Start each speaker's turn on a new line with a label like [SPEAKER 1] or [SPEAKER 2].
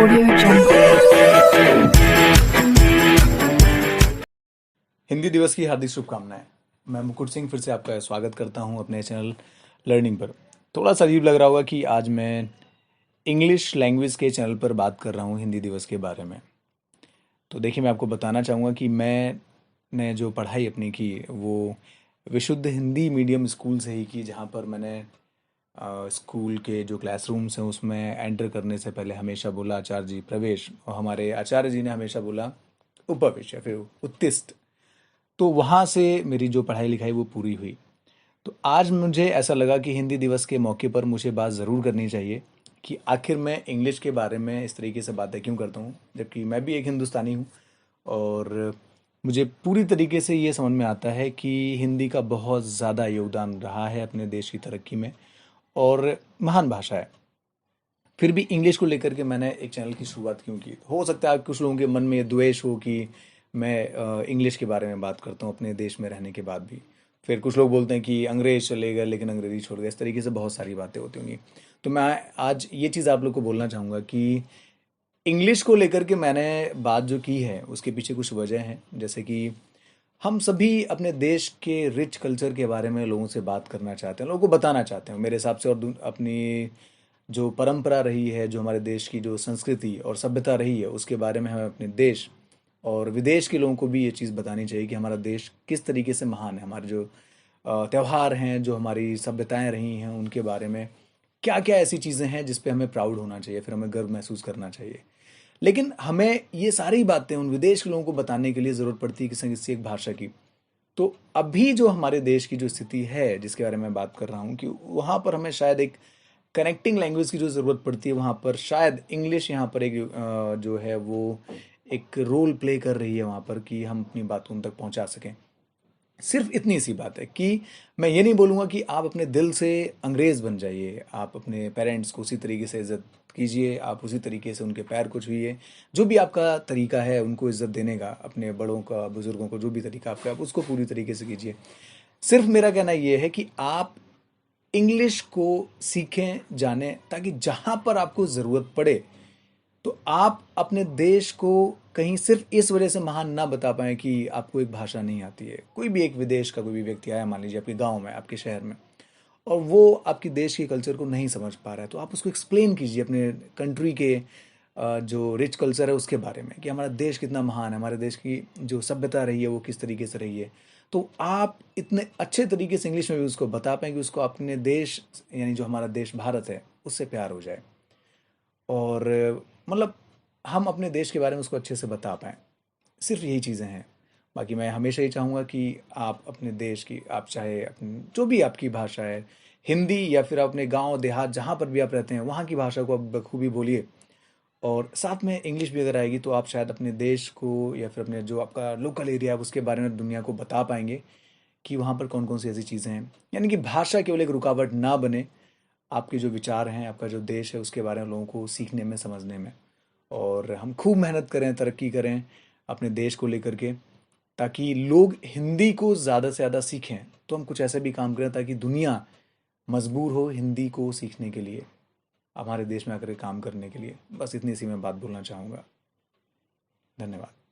[SPEAKER 1] Audio Jungle।
[SPEAKER 2] Hindi दिवस की हार्दिक शुभकामनाएं। मैं मुकुट सिंह फिर से आपका स्वागत करता हूं अपने चैनल लर्निंग पर। थोड़ा सा अजीब लग रहा होगा कि आज मैं इंग्लिश लैंग्वेज के चैनल पर बात कर रहा हूं हिंदी दिवस के बारे में। तो देखिए, मैं आपको बताना चाहूँगा कि मैंने जो पढ़ाई अपनी की वो विशुद्ध हिंदी मीडियम स्कूल से ही की, जहाँ पर मैंने स्कूल के जो क्लासरूम्स हैं उसमें एंटर करने से पहले हमेशा बोला आचार्य जी प्रवेश, और हमारे आचार्य जी ने हमेशा बोला उपविश या फिर उत्तिष्ठ। तो वहाँ से मेरी जो पढ़ाई लिखाई वो पूरी हुई। तो आज मुझे ऐसा लगा कि हिंदी दिवस के मौके पर मुझे बात ज़रूर करनी चाहिए कि आखिर मैं इंग्लिश के बारे में इस तरीके से बातें क्यों करता हूँ, जबकि मैं भी एक हिंदुस्तानी हूँ। और मुझे पूरी तरीके से ये समझ में आता है कि हिंदी का बहुत ज़्यादा योगदान रहा है अपने देश की तरक्की में, और महान भाषा है। फिर भी इंग्लिश को लेकर के मैंने एक चैनल की शुरुआत क्यों की? हो सकता है कुछ लोगों के मन में ये द्वेष हो कि मैं इंग्लिश के बारे में बात करता हूँ अपने देश में रहने के बाद भी। फिर कुछ लोग बोलते हैं कि अंग्रेज चले गए लेकिन अंग्रेजी छोड़ गए। इस तरीके से बहुत सारी बातें होती होंगी। तो मैं आज ये चीज़ आप लोग को बोलना चाहूँगा कि इंग्लिश को लेकर के मैंने बात जो की है उसके पीछे कुछ वजह हैं। जैसे कि हम सभी अपने देश के रिच कल्चर के बारे में लोगों से बात करना चाहते हैं, लोगों को बताना चाहते हैं मेरे हिसाब से। और अपनी जो परंपरा रही है, जो हमारे देश की जो संस्कृति और सभ्यता रही है, उसके बारे में हमें अपने देश और विदेश के लोगों को भी ये चीज़ बतानी चाहिए कि हमारा देश किस तरीके से महान है। हमारे जो त्यौहार हैं, जो हमारी सभ्यताएं रही हैं, उनके बारे में क्या क्या ऐसी चीज़ें हैं जिस पे हमें प्राउड होना चाहिए, फिर हमें गर्व महसूस करना चाहिए। लेकिन हमें ये सारी बातें उन विदेश के लोगों को बताने के लिए ज़रूरत पड़ती है किसी किसी एक भाषा की। तो अभी जो हमारे देश की जो स्थिति है जिसके बारे में मैं बात कर रहा हूँ, कि वहाँ पर हमें शायद एक कनेक्टिंग लैंग्वेज की जो ज़रूरत पड़ती है, वहाँ पर शायद इंग्लिश यहाँ पर एक जो है वो एक रोल प्ले कर रही है वहाँ पर, कि हम अपनी बात उन तक पहुँचा सकें। सिर्फ इतनी सी बात है कि मैं ये नहीं बोलूँगा कि आप अपने दिल से अंग्रेज़ बन जाइए। आप अपने पेरेंट्स को उसी तरीके से इज़्ज़त कीजिए, आप उसी तरीके से उनके पैर को छूइए। जो भी आपका तरीका है उनको इज़्ज़त देने का, अपने बड़ों का, बुज़ुर्गों को, जो भी तरीका आपका है, आप उसको पूरी तरीके से कीजिए। सिर्फ मेरा कहना ये है कि आप इंग्लिश को सीखें, जानें, ताकि जहाँ पर आपको ज़रूरत पड़े तो आप अपने देश को कहीं सिर्फ इस वजह से महान ना बता पाएँ कि आपको एक भाषा नहीं आती है। कोई भी एक विदेश का कोई भी व्यक्ति आया, मान लीजिए आपके गाँव में, आपके शहर में, और वो आपकी देश के कल्चर को नहीं समझ पा रहा है, तो आप उसको एक्सप्लेन कीजिए अपने कंट्री के जो रिच कल्चर है उसके बारे में, कि हमारा देश कितना महान है, हमारे देश की जो सभ्यता रही है वो किस तरीके से रही है। तो आप इतने अच्छे तरीके से इंग्लिश में भी उसको बता पाएँ कि उसको अपने देश, यानी जो हमारा देश भारत है, उससे प्यार हो जाए। और मतलब हम अपने देश के बारे में उसको अच्छे से बता पाएँ। सिर्फ यही चीज़ें हैं। बाकी मैं हमेशा ये चाहूँगा कि आप अपने देश की, आप चाहे अपनी जो भी आपकी भाषा है, हिंदी या फिर आप अपने गाँव देहात जहाँ पर भी आप रहते हैं वहाँ की भाषा को आप बखूबी बोलिए। और साथ में इंग्लिश भी अगर आएगी तो आप शायद अपने देश को या फिर अपने जो आपका लोकल एरिया है उसके बारे में दुनिया को बता पाएंगे कि वहाँ पर कौन कौन सी ऐसी चीज़ें हैं। यानी कि भाषा केवल एक रुकावट ना बने आपके जो विचार हैं, आपका जो देश है उसके बारे में लोगों को सीखने में, समझने में। और हम खूब मेहनत करें, तरक्की करें अपने देश को लेकर के, ताकि लोग हिंदी को ज़्यादा से ज़्यादा सीखें। तो हम कुछ ऐसे भी काम करें ताकि दुनिया मजबूर हो हिंदी को सीखने के लिए, हमारे देश में आकर के काम करने के लिए। बस इतनी सी मैं बात बोलना चाहूँगा। धन्यवाद।